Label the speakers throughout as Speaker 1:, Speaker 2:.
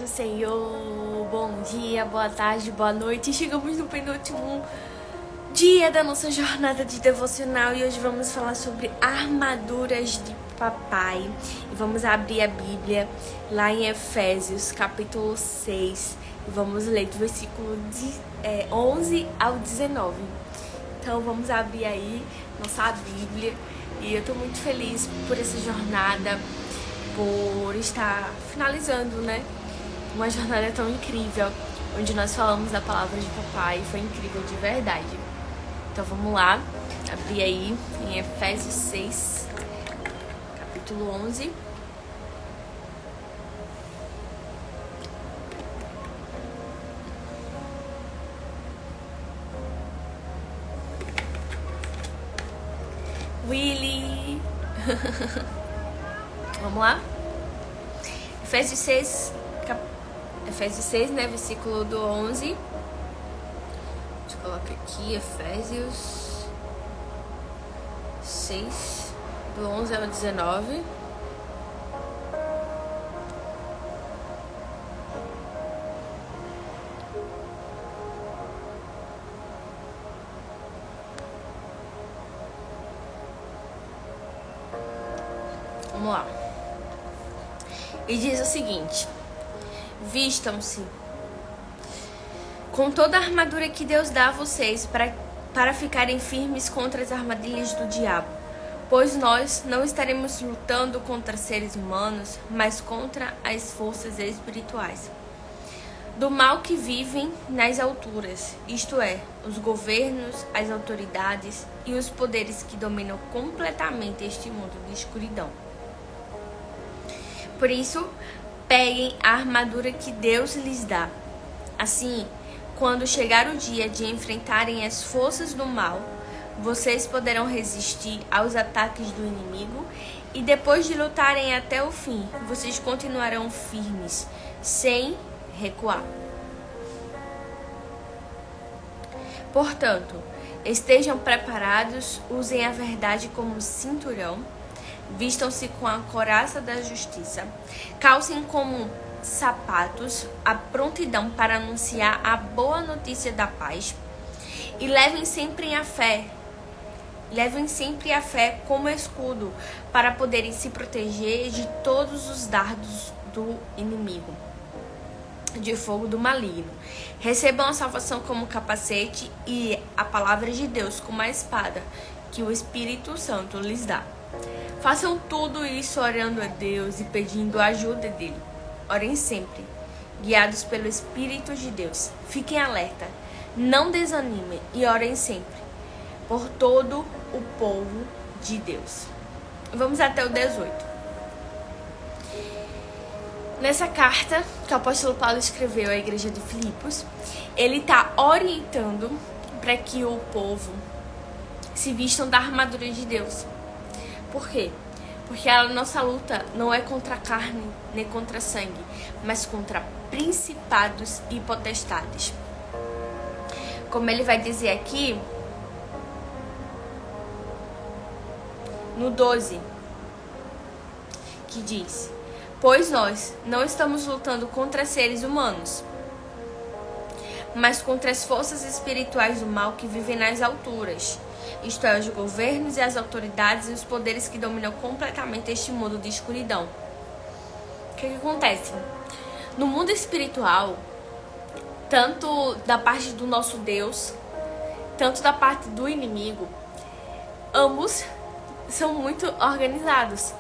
Speaker 1: do Senhor, bom dia, boa tarde, boa noite. Chegamos no penúltimo dia da nossa jornada de devocional e hoje vamos falar sobre armaduras de papai. E vamos abrir a Bíblia lá em Efésios, capítulo 6, e vamos ler do versículo 11 ao 19. Então vamos abrir aí nossa Bíblia e eu tô muito feliz por essa jornada, por estar finalizando, né? Uma jornada tão incrível, onde nós falamos da palavra de papai, foi incrível de verdade. Então vamos lá, abrir aí em Efésios 6, capítulo 11. Willy! Vamos lá? Efésios 6, né? Versículo do 11. Deixa eu colocar aqui, Efésios 6, do 11 ao 19. Vamos lá. E diz o seguinte: vistam-se com toda a armadura que Deus dá a vocês para ficarem firmes contra as armadilhas do diabo. Pois nós não estaremos lutando contra seres humanos, mas contra as forças espirituais do mal que vivem nas alturas, isto é, os governos, as autoridades e os poderes que dominam completamente este mundo de escuridão. Por isso, peguem a armadura que Deus lhes dá. Assim, quando chegar o dia de enfrentarem as forças do mal, vocês poderão resistir aos ataques do inimigo e depois de lutarem até o fim, vocês continuarão firmes, sem recuar. Portanto, estejam preparados, usem a verdade como cinturão, vistam-se com a couraça da justiça, calcem como sapatos a prontidão para anunciar a boa notícia da paz e levem sempre a fé como escudo para poderem se proteger de todos os dardos do inimigo, de fogo do maligno. Recebam a salvação como capacete e a palavra de Deus como a espada que o Espírito Santo lhes dá. Façam tudo isso orando a Deus e pedindo a ajuda dele. Orem sempre, guiados pelo Espírito de Deus. Fiquem alerta, não desanimem e orem sempre por todo o povo de Deus. Vamos até o 18. Nessa carta que o apóstolo Paulo escreveu à igreja de Filipos, ele está orientando para que o povo se vistam da armadura de Deus. Por quê? Porque a nossa luta não é contra a carne nem contra sangue, mas contra principados e potestades. Como ele vai dizer aqui, no 12, que diz: pois nós não estamos lutando contra seres humanos, mas contra as forças espirituais do mal que vivem nas alturas, isto é, os governos e as autoridades e os poderes que dominam completamente este mundo de escuridão. O que acontece? No mundo espiritual, tanto da parte do nosso Deus, tanto da parte do inimigo, ambos são muito organizados.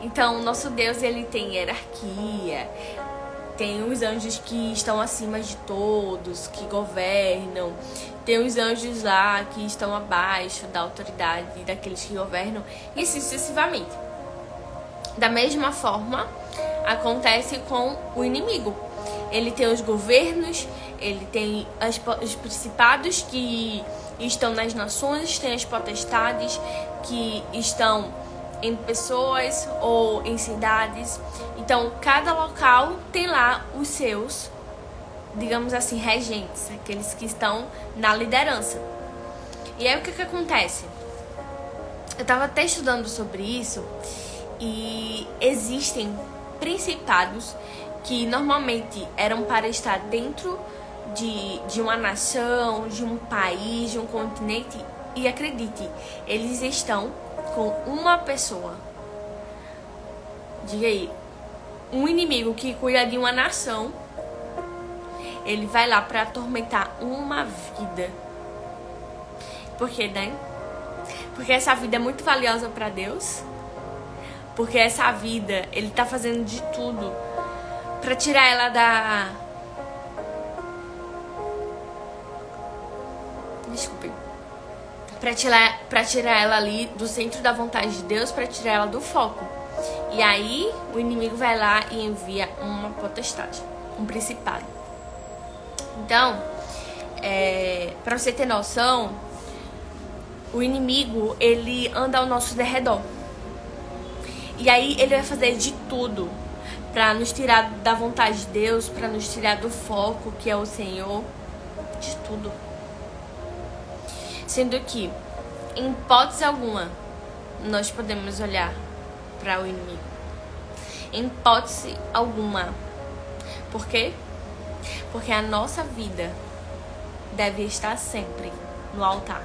Speaker 1: Então, o nosso Deus, ele tem hierarquia, tem os anjos que estão acima de todos, que governam, tem os anjos lá que estão abaixo da autoridade daqueles que governam, e assim sucessivamente. Da mesma forma, acontece com o inimigo. Ele tem os governos, ele tem os principados que estão nas nações, tem as potestades que estão em pessoas ou em cidades. Então, cada local tem lá os seus, digamos assim, regentes, aqueles que estão na liderança. E aí, o que acontece? Eu estava até estudando sobre isso e existem principados que normalmente eram para estar dentro de uma nação, de um país, de um continente. E acredite, eles estão com uma pessoa. Diga aí, um inimigo que cuida de uma nação, ele vai lá para atormentar uma vida. Por quê, né? Porque essa vida é muito valiosa para Deus. Porque essa vida, ele tá fazendo de tudo para tirar ela da... Desculpe. Pra tirar ela ali do centro da vontade de Deus, para tirar ela do foco. E aí, o inimigo vai lá e envia uma potestade, um principado. Então, pra você ter noção, o inimigo, ele anda ao nosso derredor. E aí, ele vai fazer de tudo pra nos tirar da vontade de Deus, pra nos tirar do foco, que é o Senhor. De tudo. Sendo que, em hipótese alguma, nós podemos olhar para o inimigo. Em hipótese alguma. Por quê? Porque a nossa vida deve estar sempre no altar.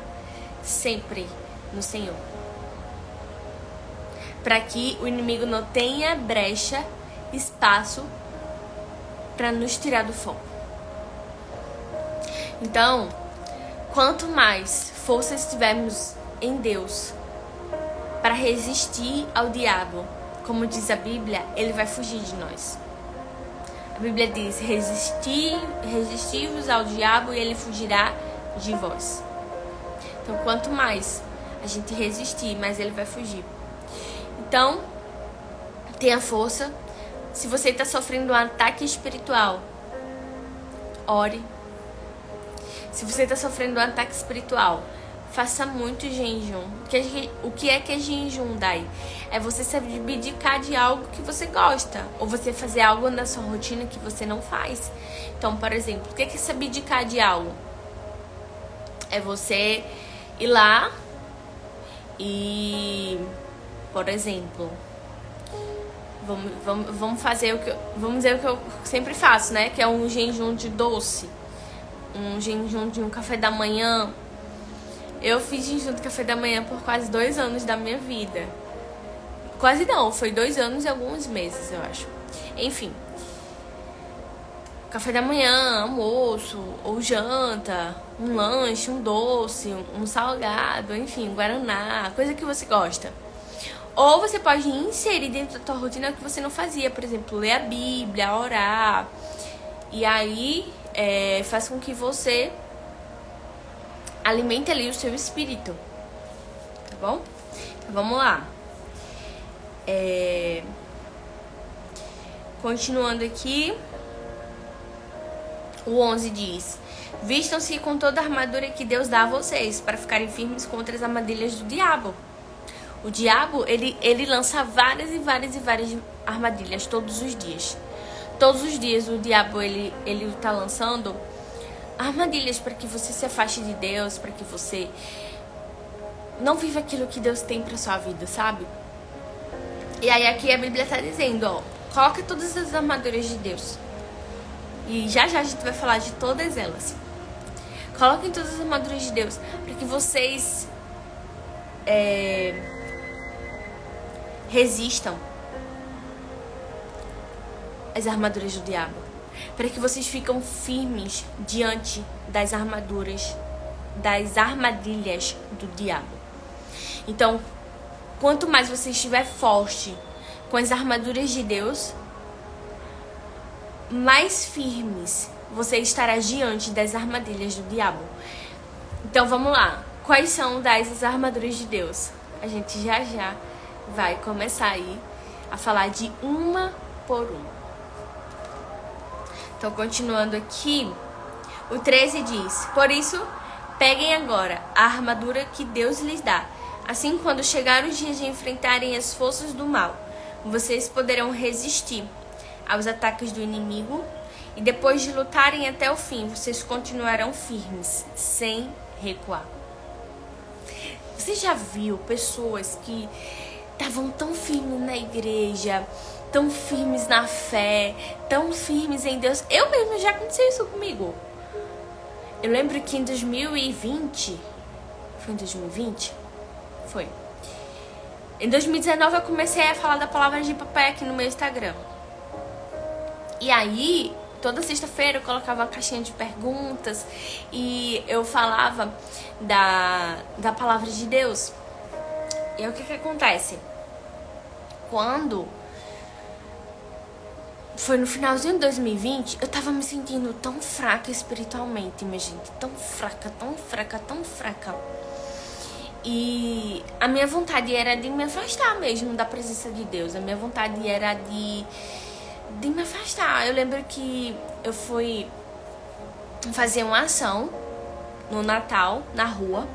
Speaker 1: Sempre no Senhor. Para que o inimigo não tenha brecha, espaço para nos tirar do foco. Então, quanto mais forças tivermos em Deus para resistir ao diabo, como diz a Bíblia, ele vai fugir de nós. A Bíblia diz: resistivos ao diabo e ele fugirá de vós. Então, quanto mais a gente resistir, mais ele vai fugir. Então, tenha força. Se você está sofrendo um ataque espiritual, ore. Se você está sofrendo um ataque espiritual, faça muito jejum. O que é jejum, Dai? É você se abdicar de algo que você gosta. Ou você fazer algo na sua rotina que você não faz. Então, por exemplo, o que é se abdicar de algo? É você ir lá e, por exemplo, vamos fazer vamos dizer o que eu sempre faço, né? Que é um jejum de doce. Um jejum de um café da manhã. Eu fiz jejum de café da manhã por quase 2 anos da minha vida. Quase não, foi 2 anos e alguns meses, eu acho. Enfim. Café da manhã, almoço, ou janta, um lanche, um doce, um salgado, enfim, um guaraná, coisa que você gosta. Ou você pode inserir dentro da tua rotina que você não fazia, por exemplo, ler a Bíblia, orar. E aí, faz com que você alimente ali o seu espírito. Tá bom? Então, vamos lá. Continuando aqui. O 11 diz: vistam-se com toda a armadura que Deus dá a vocês, para ficarem firmes contra as armadilhas do diabo. O diabo, ele lança várias armadilhas todos os dias. Todos os dias o diabo, ele tá lançando armadilhas para que você se afaste de Deus, para que você não viva aquilo que Deus tem para sua vida, sabe? E aí aqui a Bíblia tá dizendo, ó, coloca todas as armaduras de Deus. E já a gente vai falar de todas elas. Coloquem todas as armaduras de Deus para que vocês resistam às armaduras do diabo. Para que vocês ficam firmes diante das armadilhas do diabo. Então, quanto mais você estiver forte com as armaduras de Deus, mais firmes você estará diante das armadilhas do diabo. Então vamos lá. Quais são as armaduras de Deus? A gente já vai começar aí a falar de uma por uma. Então, continuando aqui, o 13 diz: por isso, peguem agora a armadura que Deus lhes dá. Assim, quando chegar o dia de enfrentarem as forças do mal, vocês poderão resistir aos ataques do inimigo, e depois de lutarem até o fim, vocês continuarão firmes, sem recuar. Você já viu pessoas que estavam tão firmes na igreja, tão firmes na fé, tão firmes em Deus. Eu mesmo já aconteceu isso comigo. Eu lembro que em 2020... Foi em 2020? Foi. Em 2019 eu comecei a falar da palavra de papai aqui no meu Instagram. E aí, toda sexta-feira eu colocava uma caixinha de perguntas e eu falava da palavra de Deus. E aí o que acontece? Quando foi no finalzinho de 2020, eu tava me sentindo tão fraca espiritualmente, minha gente. Tão fraca, tão fraca, tão fraca. E a minha vontade era de me afastar mesmo da presença de Deus. A minha vontade era de me afastar. Eu lembro que eu fui fazer uma ação no Natal, na rua.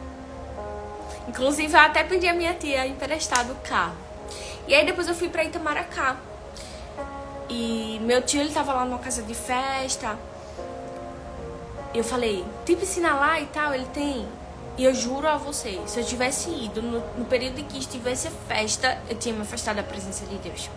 Speaker 1: Inclusive, eu até pedi a minha tia emprestado o carro. E aí depois eu fui pra Itamaracá. E meu tio, ele tava lá numa casa de festa. Eu falei, tem piscina lá e tal? Ele tem. E eu juro a vocês, se eu tivesse ido no período em que estivesse festa, eu tinha me afastado da presença de Deus.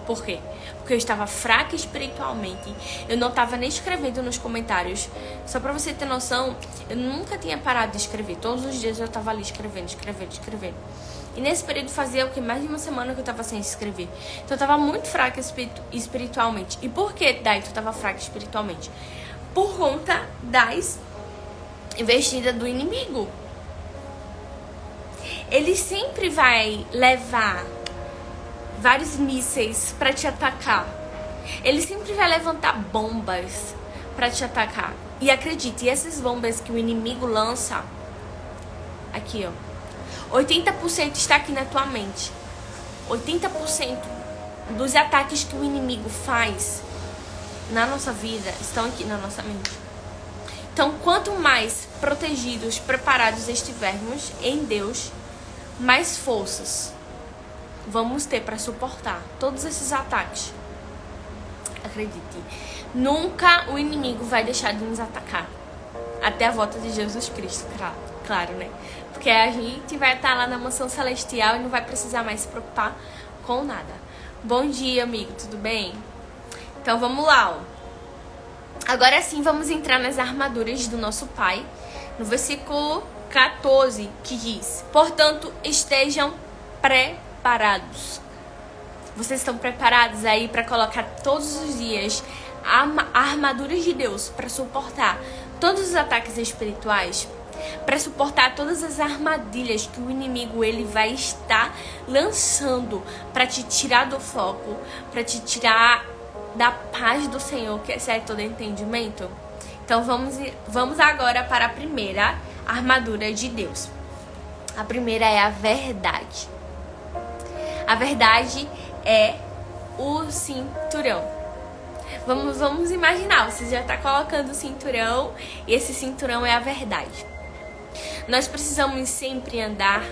Speaker 1: Por quê? Porque eu estava fraca espiritualmente. Eu não estava nem escrevendo nos comentários. Só pra você ter noção, eu nunca tinha parado de escrever. Todos os dias eu estava ali escrevendo. E nesse período fazia o que? Mais de uma semana que eu estava sem escrever. Então eu estava muito fraca espiritualmente. E por que, Dai, tu estava fraca espiritualmente? Por conta das investidas do inimigo. Ele sempre vai levar vários mísseis pra te atacar. Ele sempre vai levantar bombas pra te atacar. E acredite, essas bombas que o inimigo lança, aqui ó, 80% está aqui na tua mente. 80% dos ataques que o inimigo faz na nossa vida estão aqui na nossa mente. Então, quanto mais protegidos, preparados estivermos em Deus, mais forças vamos ter para suportar todos esses ataques. Acredite, nunca o inimigo vai deixar de nos atacar até a volta de Jesus Cristo, claro, né? Porque a gente vai estar lá na mansão celestial e não vai precisar mais se preocupar com nada. Bom dia, amigo, tudo bem? Então vamos lá, ó. Agora sim, vamos entrar nas armaduras do nosso Pai, no versículo 14, que diz: portanto, estejam preparados. Vocês estão preparados aí para colocar todos os dias a armadura de Deus para suportar todos os ataques espirituais, para suportar todas as armadilhas que o inimigo ele vai estar lançando para te tirar do foco, para te tirar da paz do Senhor, que excede todo entendimento? Então vamos agora para a primeira armadura de Deus. A primeira é a verdade. A verdade é o cinturão. Vamos imaginar, você já está colocando o cinturão e esse cinturão é a verdade. Nós precisamos sempre andar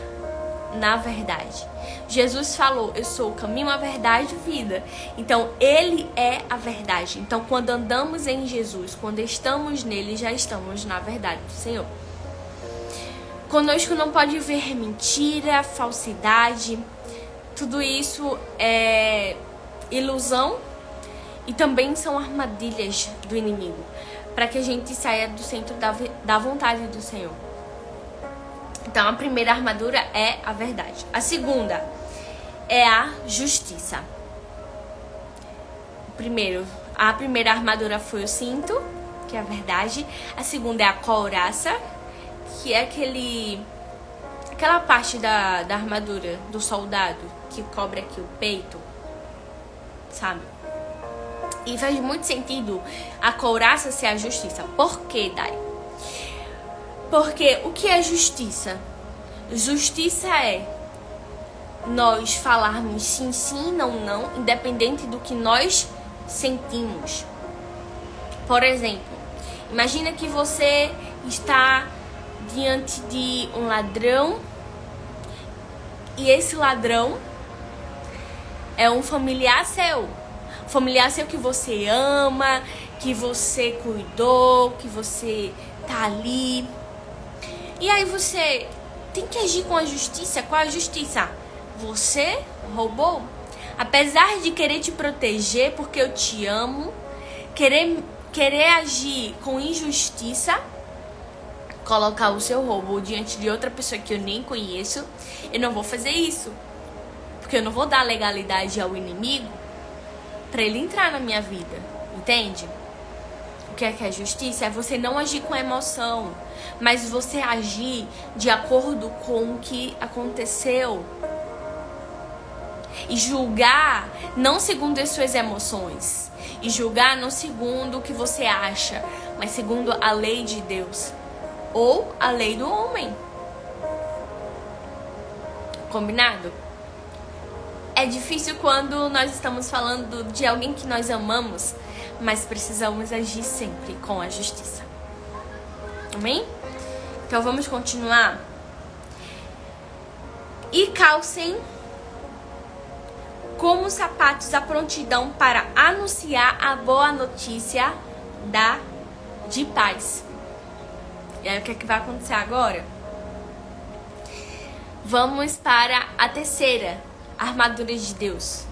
Speaker 1: na verdade. Jesus falou, eu sou o caminho, a verdade e a vida. Então, Ele é a verdade. Então, quando andamos em Jesus, quando estamos nele, já estamos na verdade do Senhor. Conosco não pode haver mentira, falsidade. Tudo isso é ilusão e também são armadilhas do inimigo, para que a gente saia do centro da vontade do Senhor. Então, a primeira armadura é a verdade. A segunda é a justiça. A primeira armadura foi o cinto, que é a verdade. A segunda é a couraça, que é aquela parte da armadura do soldado que cobre aqui o peito, sabe? E faz muito sentido a couraça ser a justiça. Por quê, Dai? Porque o que é justiça? Justiça é nós falarmos sim, sim, não, não, independente do que nós sentimos. Por exemplo, imagina que você está diante de um ladrão e esse ladrão é um familiar seu. Um familiar seu que você ama, que você cuidou, que você tá ali. E aí você tem que agir com a justiça. Qual a justiça? Você roubou? Apesar de querer te proteger porque eu te amo, querer agir com injustiça, colocar o seu roubo diante de outra pessoa que eu nem conheço, eu não vou fazer isso. Porque eu não vou dar legalidade ao inimigo pra ele entrar na minha vida. Entende? O que é justiça? É você não agir com emoção, mas você agir de acordo com o que aconteceu. E julgar não segundo as suas emoções. E julgar não segundo o que você acha, mas segundo a lei de Deus. Ou a lei do homem. Combinado? É difícil quando nós estamos falando de alguém que nós amamos, mas precisamos agir sempre com a justiça. Amém? Então vamos continuar. E calcem como sapatos a prontidão para anunciar a boa notícia de paz. E aí o que é que vai acontecer agora? Vamos para a terceira armadura de Deus.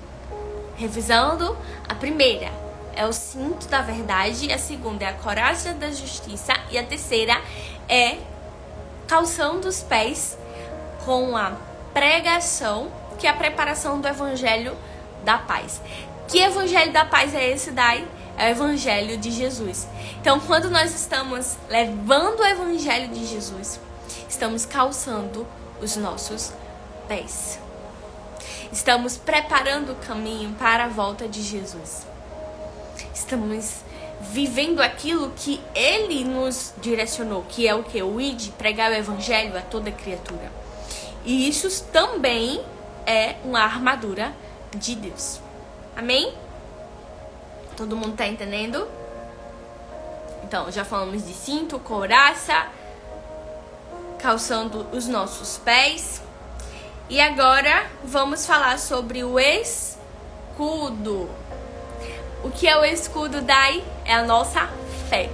Speaker 1: Revisando, a primeira é o cinto da verdade, a segunda é a coraça da justiça e a terceira é calçando os pés com a pregação, que é a preparação do evangelho da paz. Que evangelho da paz é esse daí? É o evangelho de Jesus. Então, quando nós estamos levando o evangelho de Jesus, estamos calçando os nossos pés. Estamos preparando o caminho para a volta de Jesus. Estamos vivendo aquilo que Ele nos direcionou, que é o que? O ide, pregar o evangelho a toda criatura. E isso também é uma armadura de Deus. Amém? Todo mundo tá entendendo? Então, já falamos de cinto, couraça, calçando os nossos pés. E agora vamos falar sobre o escudo. O que é o escudo daí? É a nossa fé.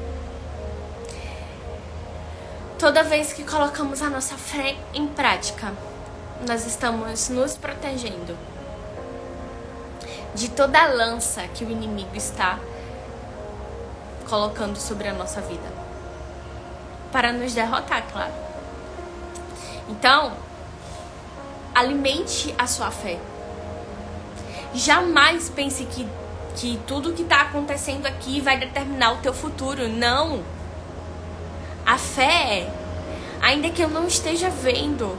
Speaker 1: Toda vez que colocamos a nossa fé em prática, nós estamos nos protegendo de toda a lança que o inimigo está colocando sobre a nossa vida, para nos derrotar, claro. Então, alimente a sua fé. Jamais pense que tudo que está acontecendo aqui vai determinar o teu futuro. Não. A fé é, ainda que eu não esteja vendo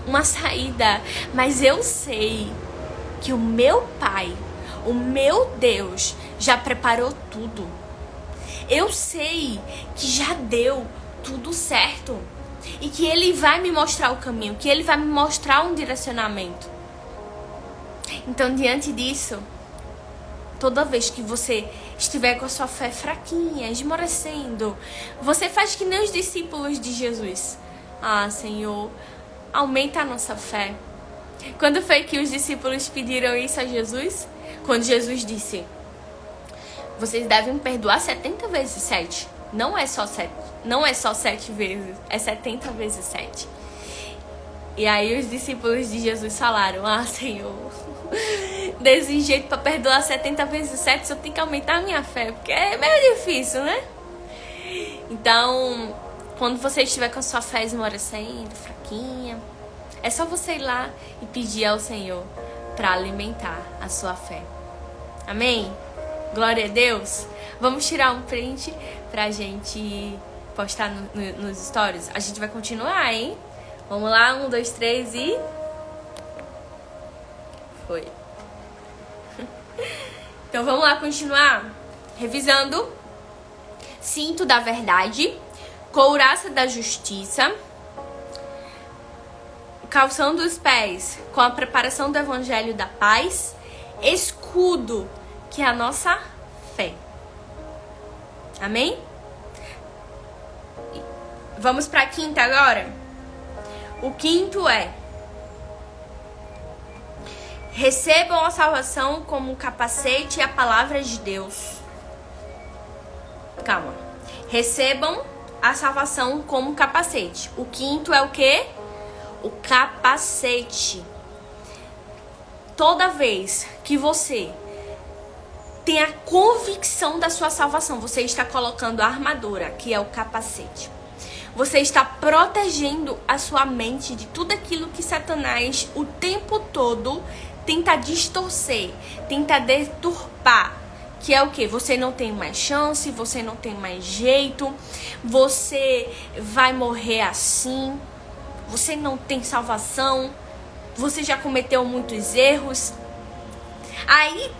Speaker 1: uma saída, mas eu sei que o meu Pai, o meu Deus, já preparou tudo. Eu sei que já deu tudo certo. E que Ele vai me mostrar o caminho, que Ele vai me mostrar um direcionamento. Então, diante disso, toda vez que você estiver com a sua fé fraquinha, esmorecendo, você faz que nem os discípulos de Jesus. Ah, Senhor, aumenta a nossa fé. Quando foi que os discípulos pediram isso a Jesus? Quando Jesus disse: vocês devem perdoar 70 vezes 7. Não é só 7. Não é só 7 vezes. É 70 vezes 7. E aí os discípulos de Jesus falaram: ah, Senhor, desse jeito para perdoar 70 vezes 7, só tem que aumentar a minha fé. Porque é meio difícil, né? Então, quando você estiver com a sua fé esmorecendo, fraquinha, é só você ir lá e pedir ao Senhor para alimentar a sua fé. Amém? Glória a Deus. Vamos tirar um print pra gente postar nos stories. A gente vai continuar, hein? Vamos lá, 1, 2, 3 e... Foi. Então vamos lá continuar. Revisando. Cinto da verdade, couraça da justiça, calçando os pés com a preparação do evangelho da paz, escudo, que é a nossa fé. Amém? Vamos para a quinta agora. O quinto é: recebam a salvação como capacete e a palavra de Deus. Calma. Recebam a salvação como capacete. O quinto é o quê? O capacete. toda vez que você tem a convicção da sua salvação, você está colocando a armadura, que é o capacete. Você está protegendo a sua mente de tudo aquilo que Satanás o tempo todo tenta distorcer, tenta deturpar. Que é o quê? Você não tem mais chance, você não tem mais jeito, você vai morrer assim, você não tem salvação, você já cometeu muitos erros. Aí,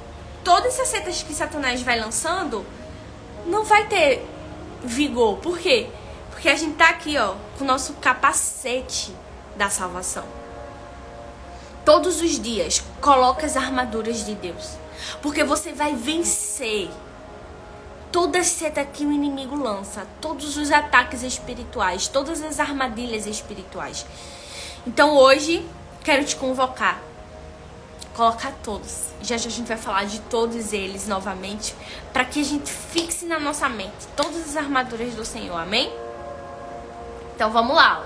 Speaker 1: todas essas setas que Satanás vai lançando, não vai ter vigor. Por quê? Porque a gente tá aqui, ó, com o nosso capacete da salvação. Todos os dias, coloca as armaduras de Deus. Porque você vai vencer toda seta que o inimigo lança, todos os ataques espirituais, todas as armadilhas espirituais. Então hoje, quero te convocar. Colocar todos. Já já a gente vai falar de todos eles novamente, para que a gente fixe na nossa mente todas as armaduras do Senhor, amém? Então vamos lá.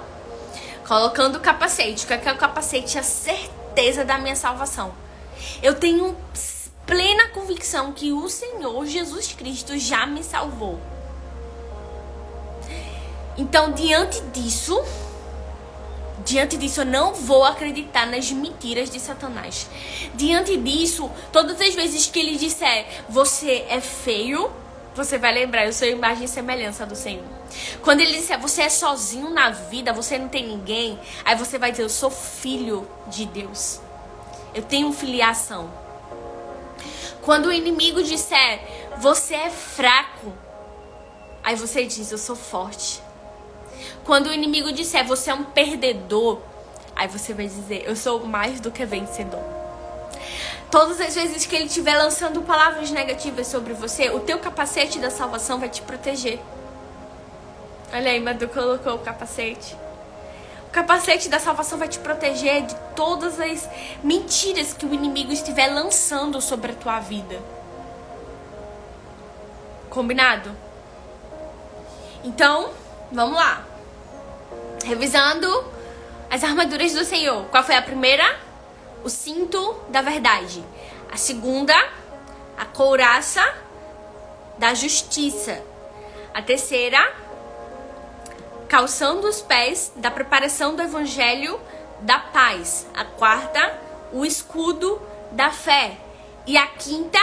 Speaker 1: Colocando o capacete. O que é o capacete? A certeza da minha salvação. Eu tenho plena convicção que o Senhor Jesus Cristo já me salvou. Então, diante disso, eu não vou acreditar nas mentiras de Satanás. Diante disso, todas as vezes que ele disser, você é feio, você vai lembrar, eu sou a imagem e semelhança do Senhor. Quando ele disser, você é sozinho na vida, você não tem ninguém, aí você vai dizer, eu sou filho de Deus. Eu tenho filiação. Quando o inimigo disser, você é fraco, aí você diz, eu sou forte. Quando o inimigo disser, você é um perdedor, aí você vai dizer, eu sou mais do que vencedor. Todas as vezes que ele estiver lançando palavras negativas sobre você, o teu capacete da salvação vai te proteger. Olha aí, Madu colocou o capacete. O capacete da salvação vai te proteger de todas as mentiras que o inimigo estiver lançando sobre a tua vida. Combinado? Então, vamos lá. Revisando as armaduras do Senhor. Qual foi a primeira? O cinto da verdade. A segunda, a couraça da justiça. A terceira, calçando os pés da preparação do evangelho da paz. A quarta, o escudo da fé. E a quinta,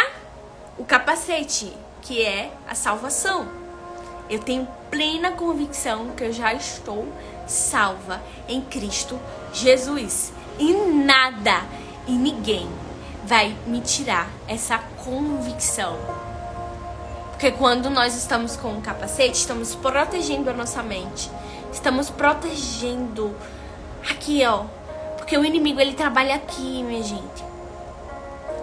Speaker 1: o capacete, que é a salvação. Eu tenho plena convicção que eu já estou salva em Cristo Jesus. E nada e ninguém vai me tirar essa convicção. Porque quando nós estamos com um capacete, estamos protegendo a nossa mente. Estamos protegendo aqui, ó. Porque o inimigo, ele trabalha aqui, minha gente.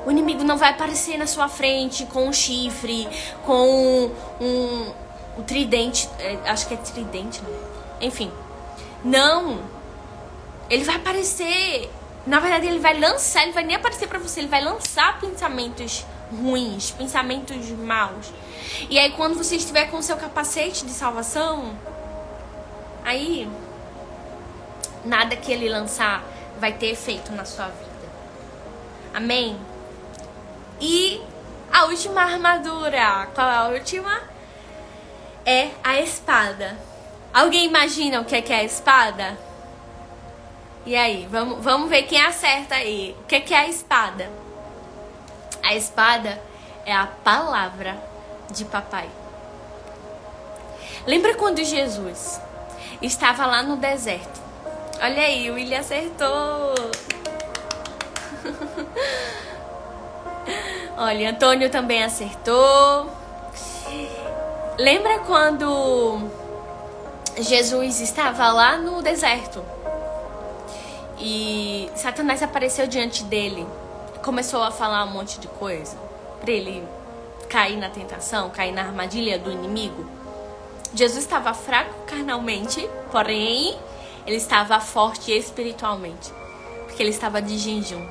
Speaker 1: O inimigo não vai aparecer na sua frente com um chifre, com um tridente. Acho que é tridente, né? Enfim. Não. Ele vai aparecer. Na verdade, ele vai lançar, ele vai nem aparecer pra você. Ele vai lançar pensamentos ruins, pensamentos maus. E aí, quando você estiver com o seu capacete de salvação, aí nada que ele lançar vai ter efeito na sua vida. Amém? E a última armadura. Qual é a última? É a espada. Alguém imagina o que é a espada? E aí, vamos ver quem acerta aí. O que é a espada? A espada é a palavra de papai. Lembra quando Jesus estava lá no deserto? Olha aí, o William acertou. Olha, Antônio também acertou. Lembra quando Jesus estava lá no deserto e Satanás apareceu diante dele, começou a falar um monte de coisa para ele cair na tentação, cair na armadilha do inimigo? Jesus estava fraco carnalmente, porém ele estava forte espiritualmente, porque ele estava de jejum.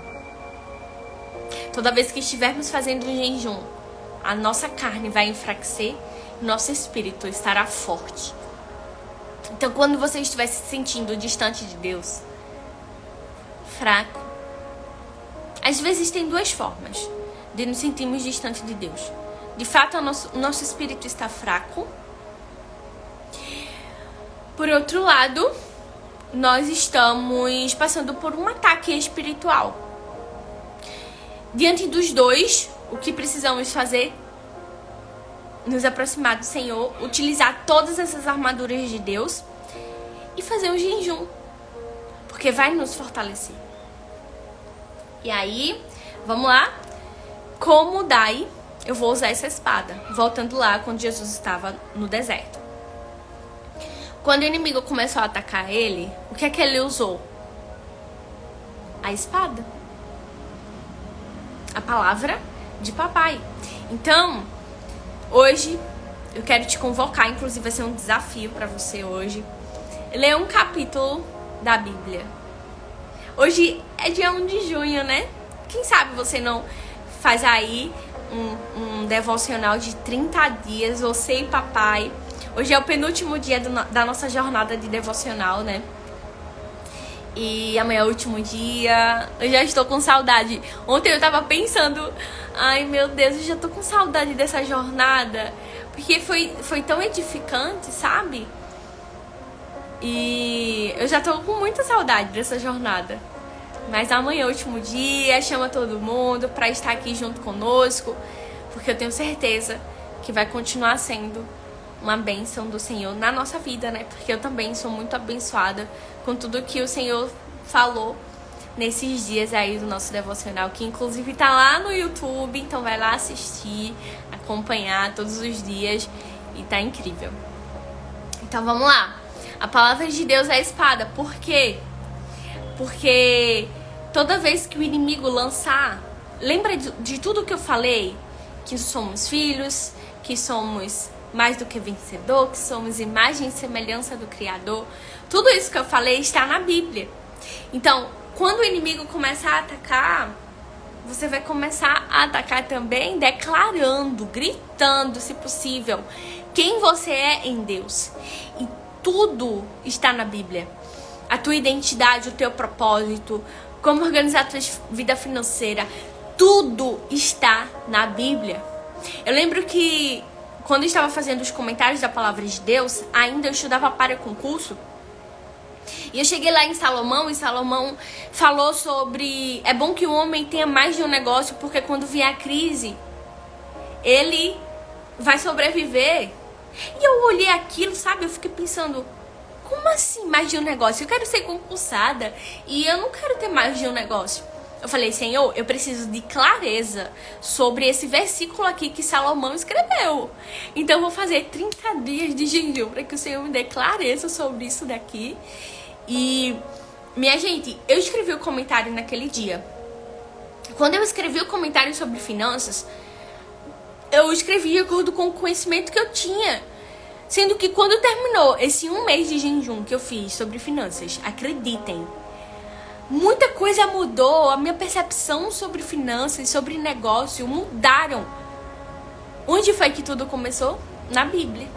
Speaker 1: Toda vez que estivermos fazendo um jejum, a nossa carne vai enfraquecer, nosso espírito estará forte. Então, quando você estiver se sentindo distante de Deus, fraco, Às vezes tem duas formas de nos sentirmos distante de Deus. De fato, o nosso espírito está fraco. Por outro lado, nós estamos passando por um ataque espiritual. Diante dos dois, o que precisamos fazer? Nos aproximar do Senhor, utilizar todas essas armaduras de Deus e fazer um jejum, porque vai nos fortalecer. E aí, vamos lá? Como daí eu vou usar essa espada? Voltando lá quando Jesus estava no deserto. Quando o inimigo começou a atacar ele, o que é que ele usou? A espada. A palavra de papai. Então, hoje, eu quero te convocar, inclusive vai ser um desafio para você hoje, ler um capítulo da Bíblia. Hoje é dia 1 de junho, né? Quem sabe você não faz aí um devocional de 30 dias, você e papai. Hoje é o penúltimo dia da nossa jornada de devocional, né? E amanhã é o último dia. Eu já estou com saudade. Ontem eu tava pensando, ai meu Deus, eu já tô com saudade dessa jornada. Porque foi tão edificante, sabe? E eu já tô com muita saudade dessa jornada. Mas amanhã é o último dia, chama todo mundo pra estar aqui junto conosco, porque eu tenho certeza que vai continuar sendo uma bênção do Senhor na nossa vida, né? Porque eu também sou muito abençoada com tudo que o Senhor falou nesses dias aí do nosso devocional, que inclusive tá lá no YouTube, então vai lá assistir, acompanhar todos os dias e tá incrível. Então vamos lá. A palavra de Deus é a espada. Por quê? Porque toda vez que o inimigo lançar, lembra de tudo que eu falei? Que somos filhos, que somos mais do que vencedor, que somos imagem e semelhança do Criador. Tudo isso que eu falei está na Bíblia. Então, quando o inimigo começar a atacar, você vai começar a atacar também declarando, gritando, se possível, quem você é em Deus. E tudo está na Bíblia. A tua identidade, o teu propósito, como organizar a tua vida financeira, tudo está na Bíblia. Eu lembro que quando eu estava fazendo os comentários da palavra de Deus, ainda eu estudava para concurso, e eu cheguei lá em Salomão, e Salomão falou sobre, é bom que o homem tenha mais de um negócio, porque quando vier a crise, ele vai sobreviver. E eu olhei aquilo, sabe, eu fiquei pensando, como assim mais de um negócio? Eu quero ser concursada e eu não quero ter mais de um negócio. Eu falei, Senhor, eu preciso de clareza sobre esse versículo aqui que Salomão escreveu. Então eu vou fazer 30 dias de jejum para que o Senhor me dê clareza sobre isso daqui. E, minha gente, eu escrevi o comentário naquele dia. Quando eu escrevi o comentário sobre finanças, eu escrevi de acordo com o conhecimento que eu tinha. Sendo que quando terminou esse 1 mês de jejum que eu fiz sobre finanças, acreditem, muita coisa mudou. A minha percepção sobre finanças, sobre negócio, mudaram. Onde foi que tudo começou? Na Bíblia.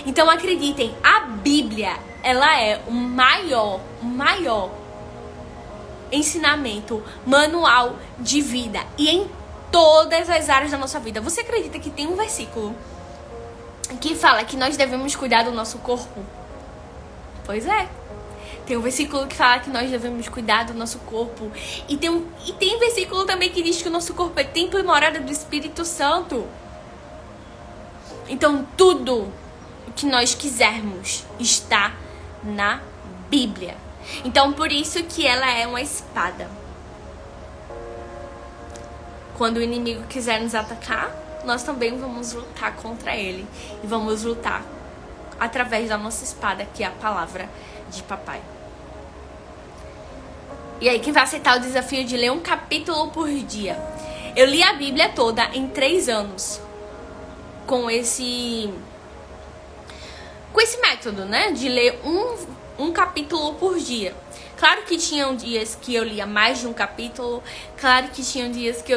Speaker 1: Então acreditem, a Bíblia, ela é o maior ensinamento, manual de vida. E em todas as áreas da nossa vida. Você acredita que tem um versículo que fala que nós devemos cuidar do nosso corpo? Pois é. Tem um versículo que fala que nós devemos cuidar do nosso corpo. E tem versículo também que diz que o nosso corpo é templo e morada do Espírito Santo. Então tudo o que nós quisermos está na Bíblia. Então por isso que ela é uma espada. Quando o inimigo quiser nos atacar, nós também vamos lutar contra ele. E vamos lutar através da nossa espada, que é a palavra de papai. E aí, quem vai aceitar o desafio de ler um capítulo por dia? Eu li a Bíblia toda em 3 anos. Com esse método, né? De ler um capítulo por dia. Claro que tinham dias que eu lia mais de um capítulo. Claro que tinham dias que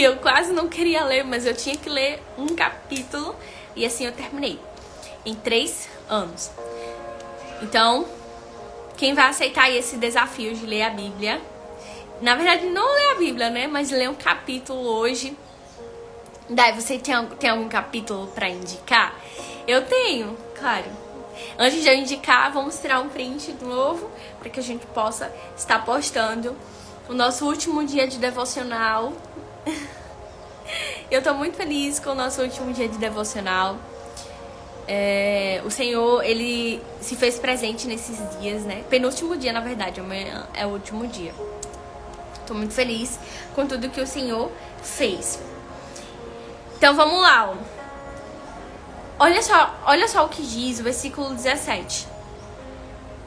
Speaker 1: eu quase não queria ler, mas eu tinha que ler um capítulo. E assim eu terminei. Em 3 anos. Então, quem vai aceitar esse desafio de ler a Bíblia Na verdade, não ler a Bíblia, né? Mas ler um capítulo hoje. Daí, você tem algum capítulo pra indicar? Eu tenho, claro. Antes de eu indicar, vamos tirar um print de novo, para que a gente possa estar postando o nosso último dia de devocional. Eu tô muito feliz com o nosso último dia de devocional. O Senhor, Ele se fez presente nesses dias, né? Penúltimo dia, na verdade, amanhã é o último dia. Tô muito feliz com tudo que o Senhor fez. Então vamos lá, ó. Olha só o que diz o versículo 17.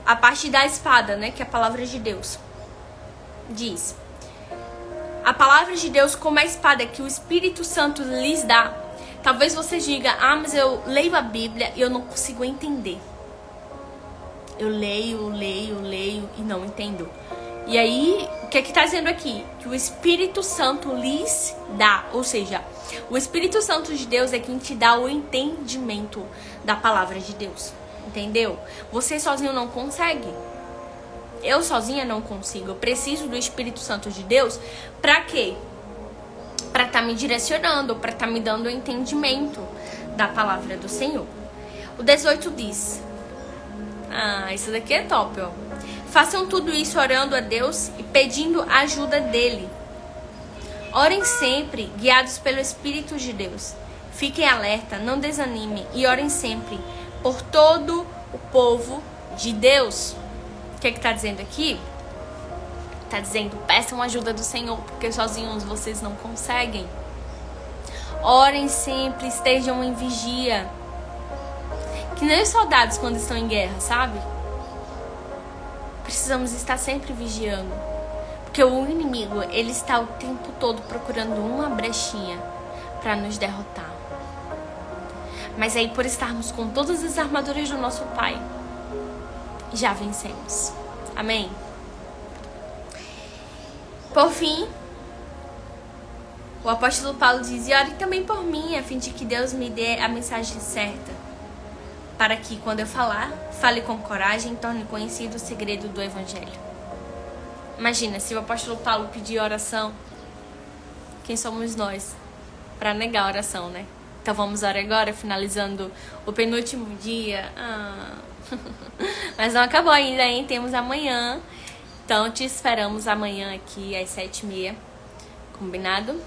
Speaker 1: A parte da espada, né? Que é a palavra de Deus. Diz: a palavra de Deus como a espada que o Espírito Santo lhes dá. Talvez você diga: ah, mas eu leio a Bíblia e eu não consigo entender. Eu leio e não entendo. E aí, o que tá dizendo aqui? Que o Espírito Santo lhes dá. Ou seja, o Espírito Santo de Deus é quem te dá o entendimento da palavra de Deus. Entendeu? Você sozinho não consegue. Eu sozinha não consigo. Eu preciso do Espírito Santo de Deus. Pra quê? Pra estar me direcionando, pra estar me dando o entendimento da palavra do Senhor. O 18 diz: ah, isso daqui é top, ó. Façam tudo isso orando a Deus e pedindo a ajuda dele. Orem sempre, guiados pelo Espírito de Deus. Fiquem alerta, não desanimem e orem sempre por todo o povo de Deus. O que tá dizendo aqui? Tá dizendo: peçam ajuda do Senhor, porque sozinhos vocês não conseguem. Orem sempre, estejam em vigia. Que nem os soldados quando estão em guerra, sabe? Precisamos estar sempre vigiando. Porque o inimigo, ele está o tempo todo procurando uma brechinha para nos derrotar. Mas aí, por estarmos com todas as armaduras do nosso Pai, já vencemos. Amém? Por fim, o apóstolo Paulo diz: e ore também por mim, a fim de que Deus me dê a mensagem certa, para que, quando eu falar, fale com coragem e torne conhecido o segredo do Evangelho. Imagina, se o apóstolo Paulo pedir oração, quem somos nós para negar a oração, né? Então vamos orar agora, finalizando o penúltimo dia. Mas não acabou ainda, hein? Temos amanhã. Então te esperamos amanhã aqui às 7h30. Combinado?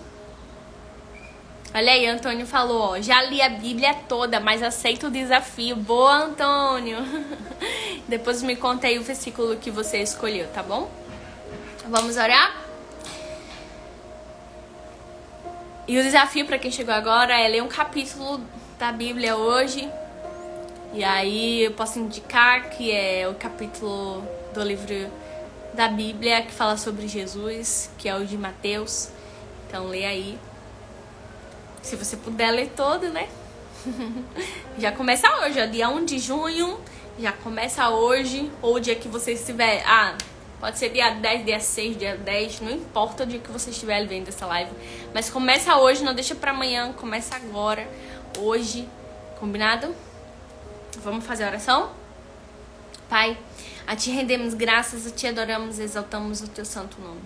Speaker 1: Olha aí, Antônio falou, ó, já li a Bíblia toda, mas aceito o desafio. Boa, Antônio! Depois me conta aí o versículo que você escolheu, tá bom? Vamos orar? E o desafio para quem chegou agora é ler um capítulo da Bíblia hoje. E aí eu posso indicar que é o capítulo do livro da Bíblia que fala sobre Jesus, que é o de Mateus. Então lê aí. Se você puder ler todo, né? Já começa hoje, ó, dia 1 de junho. Já começa hoje. Ou o dia que você estiver... pode ser dia 10, dia 6, dia 10. Não importa o dia que você estiver vendo essa live. Mas começa hoje, não deixa pra amanhã. Começa agora, hoje. Combinado? Vamos fazer a oração? Pai, a Ti rendemos graças, a Ti adoramos e exaltamos o Teu santo nome.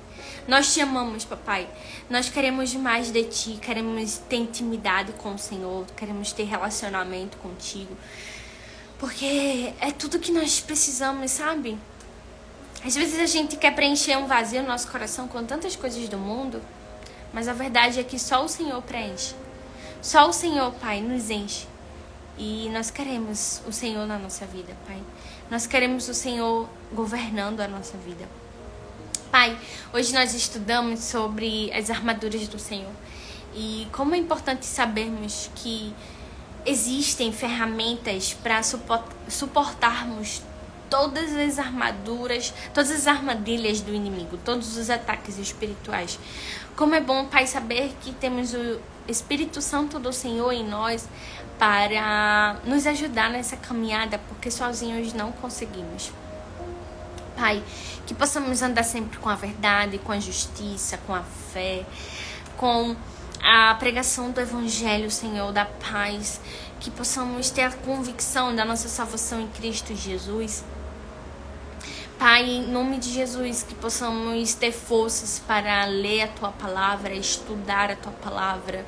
Speaker 1: Nós Te amamos, papai. Nós queremos mais de Ti, queremos ter intimidade com o Senhor, queremos ter relacionamento contigo. Porque é tudo que nós precisamos, sabe? Às vezes a gente quer preencher um vazio no nosso coração com tantas coisas do mundo, mas a verdade é que só o Senhor preenche. Só o Senhor, Pai, nos enche. E nós queremos o Senhor na nossa vida, Pai. Nós queremos o Senhor governando a nossa vida. Pai, hoje nós estudamos sobre as armaduras do Senhor. E como é importante sabermos que existem ferramentas para suportarmos todas as armaduras, todas as armadilhas do inimigo, todos os ataques espirituais. Como é bom, Pai, saber que temos o Espírito Santo do Senhor em nós para nos ajudar nessa caminhada, porque sozinhos não conseguimos. Pai, que possamos andar sempre com a verdade, com a justiça, com a fé, com a pregação do Evangelho, Senhor, da paz, que possamos ter a convicção da nossa salvação em Cristo Jesus. Pai, em nome de Jesus, que possamos ter forças para ler a Tua Palavra, estudar a Tua Palavra,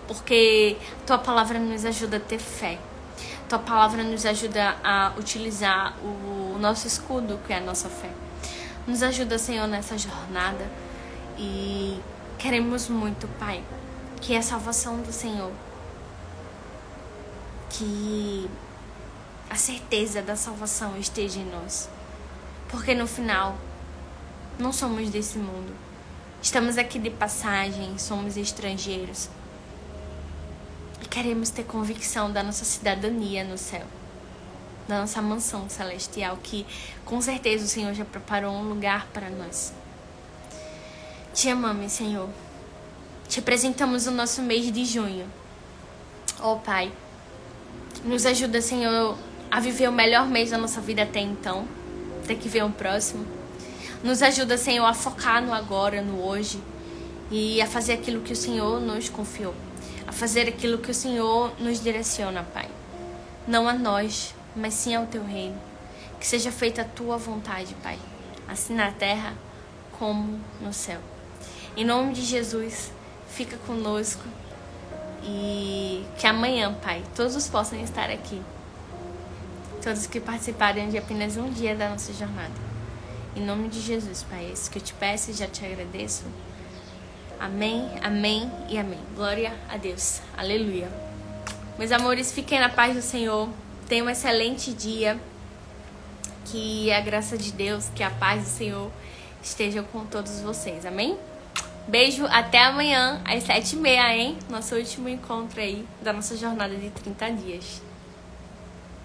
Speaker 1: porque a Tua Palavra nos ajuda a ter fé. A Tua Palavra nos ajuda a utilizar o nosso escudo, que é a nossa fé. Nos ajuda, Senhor, nessa jornada e queremos muito, Pai, que a salvação do Senhor, que a certeza da salvação esteja em nós. Porque no final, não somos desse mundo. Estamos aqui de passagem, somos estrangeiros. E queremos ter convicção da nossa cidadania no céu. Da nossa mansão celestial, que com certeza o Senhor já preparou um lugar para nós. Te amamos, Senhor. Te apresentamos o nosso mês de junho. Ó Pai, nos ajuda, Senhor, a viver o melhor mês da nossa vida até então. Até que vem o próximo. Nos ajuda, Senhor, a focar no agora, no hoje. E a fazer aquilo que o Senhor nos confiou. A fazer aquilo que o Senhor nos direciona, Pai. Não a nós, mas sim ao Teu reino. Que seja feita a Tua vontade, Pai. Assim na terra como no céu. Em nome de Jesus, fica conosco. E que amanhã, Pai, todos possam estar aqui. Todos que participarem de apenas um dia da nossa jornada. Em nome de Jesus, Pai, é isso que eu te peço e já te agradeço. Amém, amém e amém. Glória a Deus. Aleluia. Meus amores, fiquem na paz do Senhor. Tenham um excelente dia. Que a graça de Deus, que a paz do Senhor esteja com todos vocês. Amém? Beijo, até amanhã, às 7h30, hein? Nosso último encontro aí da nossa jornada de 30 dias.